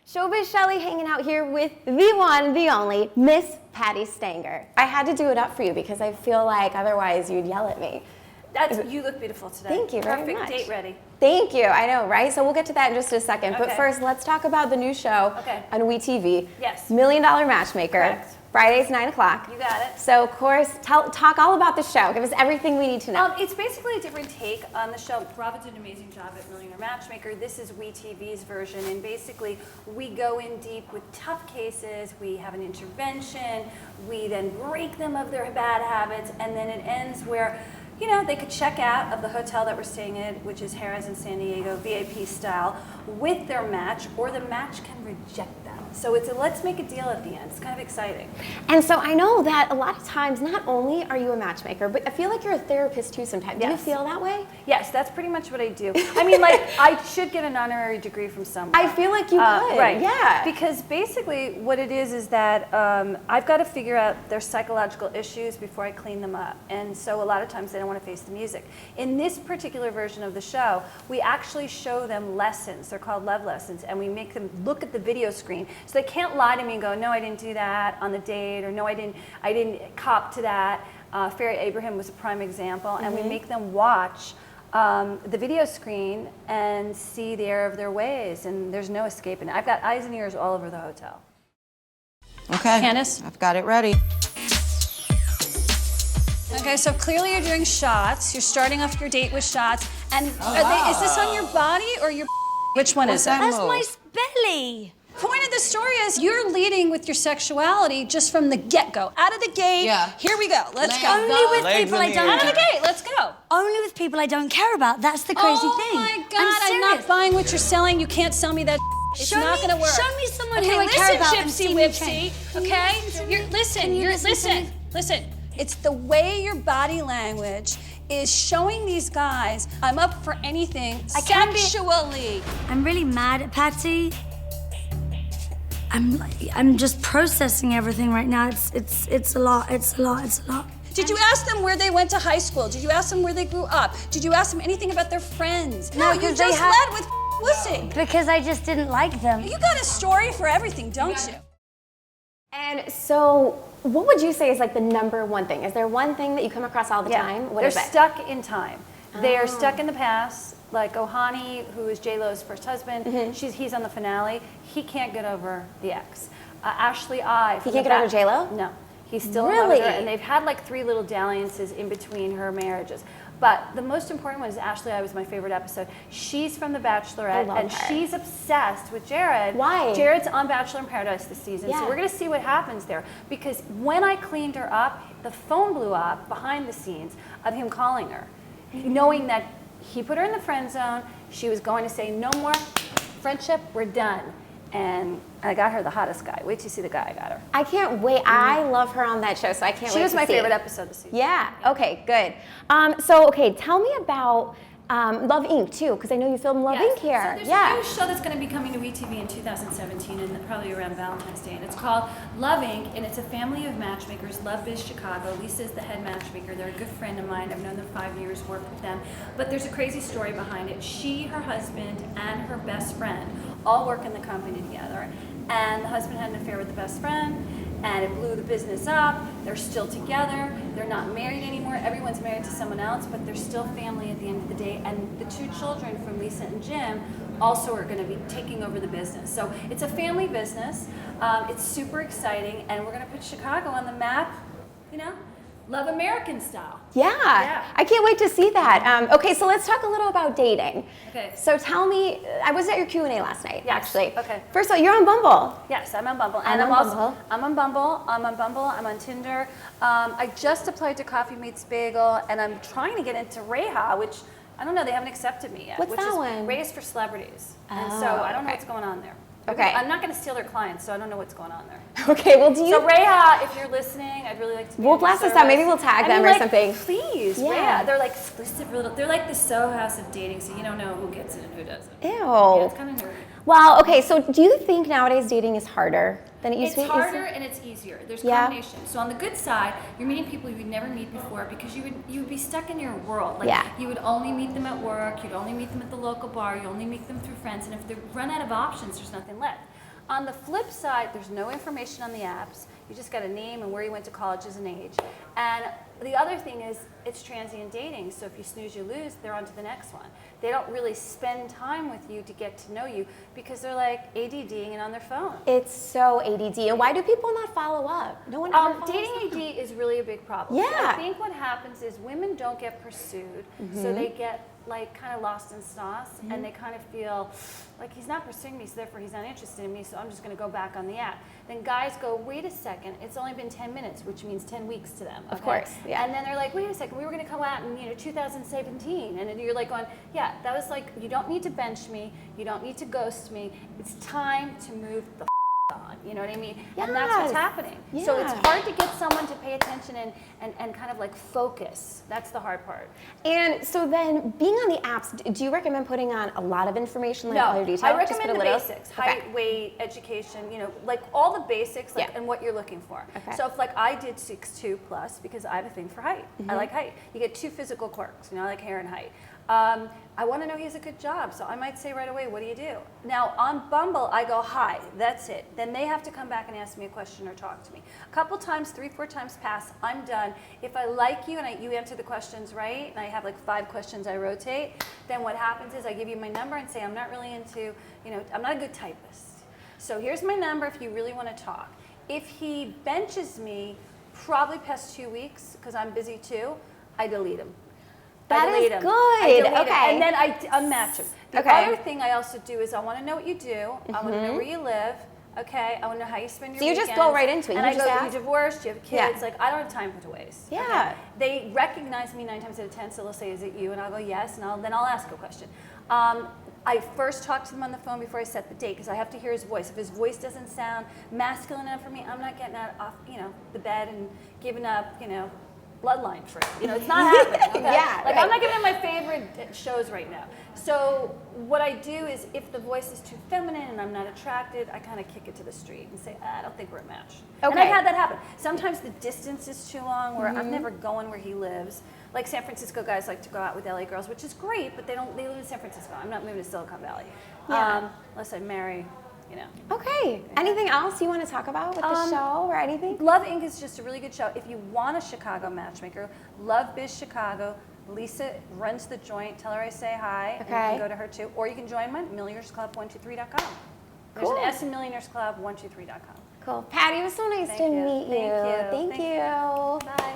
Showbiz Shelly hanging out here with the one, the only, Miss Patti Stanger. I had to do it up for you because I feel like otherwise you'd yell at me. You look beautiful today. Thank you very much. Perfect date ready. Thank you. I know, right? So we'll get to that in just a second. Okay. But first, let's talk about the new show on WeTV. Yes. $1 Million Matchmaker. Correct. Fridays, 9 o'clock. You got it. So, of course, talk all about the show. Give us everything we need to know. It's basically a different take on the show. Bravo did an amazing job at Millionaire Matchmaker. This is WeTV's version, and basically we go in deep with tough cases. We have an intervention. We then break them of their bad habits, and then it ends where, you know, they could check out of the hotel that we're staying in, which is Harrah's in San Diego, VIP style, with their match, or the match can reject them. So it's a let's make a deal at the end. It's kind of exciting. And so I know that a lot of times, not only are you a matchmaker, but I feel like you're a therapist too sometimes. Yes. Do you feel that way? Yes, that's pretty much what I do. I mean, like, I should get an honorary degree from somewhere. I feel like you could. Right. Yeah. Because basically what it is that I've got to figure out their psychological issues before I clean them up. And so a lot of times they don't want to face the music. In this particular version of the show, we actually show them lessons. They're called love lessons. And we make them look at the video screen. So they can't lie to me and go, no, I didn't do that on the date, or no, I didn't cop to that. Farid Abraham was a prime example. And we make them watch the video screen and see the error of their ways, and there's no escaping it. I've got eyes and ears all over the hotel. Okay. Candace? I've got it ready. Okay, so clearly you're doing shots. You're starting off your date with shots. And is this on your body or your Which one is it? that That's move? my belly. Point of the story is you're leading with your sexuality just from the get-go. Out of the gate, Yeah. Here we go. Let's go. Only with Legs people in I the don't. air. Out of the gate, let's go. Only with people I don't care about. That's the crazy thing. Oh my God, I'm serious. not buying what you're selling. You can't sell me that. It's Show not me- going to work. show me someone okay, who I care about and listen, see me Gypsy change. Whipsy, Can you okay? listen to You're, me? listen, Can you you're, listen to me? listen. It's the way your body language is showing these guys, I'm up for anything I can't be- sexually. I'm really mad at Patti. I'm just processing everything right now. It's a lot. It's a lot. Did you ask them where they went to high school? Did you ask them where they grew up? Did you ask them anything about their friends? No, you 'cause they just have- led with pussy. Because I just didn't like them. You got a story for everything, don't you? And so, what would you say is like the number one thing? Is there one thing that you come across all the time? What They're is it? stuck in time. They are stuck in the past. Like Ohani, who is J-Lo's first husband, he's on the finale. He can't get over the ex. Ashley I. He can't get over J-Lo? No, he's still in love with her, Really? and they've had like 3 little dalliances in between her marriages. But the most important one is Ashley I was my favorite episode. She's from The Bachelorette, love and her. she's obsessed with Jared. Why? Jared's on Bachelor in Paradise this season, Yeah. so we're gonna see what happens there. Because when I cleaned her up, the phone blew up behind the scenes of him calling her, knowing that he put her in the friend zone. She was going to say, no more friendship, we're done. And I got her the hottest guy. Wait till you see the guy I got her. I can't wait. I love her on that show, so I can't wait She was to my see favorite it. episode this season. Yeah. Okay. Good. So, tell me about Love Inc. too, because I know you filmed Love Inc. here. So there's a new show that's going to be coming to WeTV in 2017, and probably around Valentine's Day. And it's called Love Inc. And it's a family of matchmakers. Love Biz Chicago. Lisa is the head matchmaker. They're a good friend of mine. I've known them 5 years. Worked with them. But there's a crazy story behind it. She, her husband, and her best friend all work in the company together. And the husband had an affair with the best friend, and it blew the business up. They're still together. They're not married anymore. Everyone's married to someone else, but they're still family at the end of the day. And the 2 children from Lisa and Jim also are going to be taking over the business. So it's a family business. It's super exciting, and we're going to put Chicago on the map, you know, Love American style. Yeah. I can't wait to see that. Okay, so let's talk a little about dating. Okay. So tell me, I was at your Q&A last night, actually. Okay. First of all, you're on Bumble. Yes, I'm on Bumble. I'm And on Bumble. I'm on Bumble. I'm on Tinder. I just applied to Coffee Meets Bagel, and I'm trying to get into Reha, which I don't know, they haven't accepted me yet. What's which that is one? Reha is for celebrities. And Oh, so I don't know okay. what's going on there. Okay. I'm not going to steal their clients, so I don't know what's going on there. Okay, well, do you... So Reha, if you're listening, I'd really like to be We'll in your blast this out. Maybe service. we'll tag I them mean, or like, something. Please, Yeah. Reha. They're like exclusive, they're like the Soho House of dating, so you don't know who gets it and who doesn't. Ew. Yeah, it's kind of nerdy. Well, okay, so do you think nowadays dating is harder than it used to It's be? harder and it's easier. There's Yeah. combination. So on the good side, you're meeting people you would never meet before because you would be stuck in your world. Like Yeah. you would only meet them at work, you'd only meet them at the local bar, you only meet them through friends, and if they run out of options, there's nothing left. On the flip side, there's no information on the apps. You just got a name and where you went to college as an age. And the other thing is it's transient dating. So if you snooze, you lose, they're on to the next one. They don't really spend time with you to get to know you because they're like ADDing and on their phone. It's so ADD. And why do people not follow up? No one ever follows Dating up. AD is really a big problem. Yeah. I think what happens is women don't get pursued, so they get like kind of lost in sauce, and they kind of feel like he's not pursuing me, so therefore he's not interested in me, so I'm just going to go back on the app. Then guys go, wait a second, it's only been 10 minutes, which means 10 weeks to them. Of course, yeah. And then they're like, wait a second, we were going to come out in 2017, and then you're like going, yeah, that was like, you don't need to bench me, you don't need to ghost me, it's time to move the on, you know what I mean? And that's what's Yes. happening. Yeah. So it's hard to get someone to pay attention and kind of like focus. That's the hard part. And so then, being on the apps, do you recommend putting on a lot of information, like No, all your details? I Just put recommend a the little? basics: Okay. height, weight, education. Like all the basics, like, Yeah. and what you're looking for. Okay. So if like I did 6'2" plus because I have a thing for height. I like height. You get 2 physical quirks. I like hair and height. I want to know he has a good job, so I might say right away, what do you do? Now on Bumble, I go hi, that's it. Then they have to come back and ask me a question or talk to me. A couple times, 3-4 times pass, I'm done. If I like you and you answer the questions right, and I have like 5 questions I rotate, then what happens is I give you my number and say I'm not really into, I'm not a good typist. So here's my number if you really want to talk. If he benches me, probably past 2 weeks, because I'm busy too, I delete him. That is him. good. I delete him. Okay. And then I unmatch him. The Okay. other thing I also do is I want to know what you do. I want to know where you live. Okay. I want to know how you spend your So you weekends. just go right into it. And You I just go, ask? you divorced? Do you have Yeah. kids? Like, I don't have time to waste. Yeah. Okay? They recognize me 9 times out of 10, so they'll say, is it you? And I'll go, yes. And then I'll ask a question. I first talk to them on the phone before I set the date because I have to hear his voice. If his voice doesn't sound masculine enough for me, I'm not getting out off, the bed and giving up, bloodline for it. It's not happening. Okay? Yeah, Like right. I'm not giving him my favorite shows right now. So what I do is if the voice is too feminine and I'm not attracted, I kind of kick it to the street and say, I don't think we're a match. And Okay. I've had that happen. Sometimes the distance is too long where I'm never going where he lives. Like San Francisco guys like to go out with LA girls, which is great, but they live in San Francisco. I'm not moving to Silicon Valley. Yeah. Unless I marry, Okay. Anything else you want to talk about with the show or anything? Love Inc. is just a really good show. If you want a Chicago matchmaker, Love Biz Chicago. Lisa runs the joint. Tell her I say hi. And you Okay. can go to her too. Or you can join my millionairesclub123.com. There's Cool. an S in millionairesclub123.com. Cool. Patty, it was so nice Thank to you. meet you. Thank you. Thank you. Bye.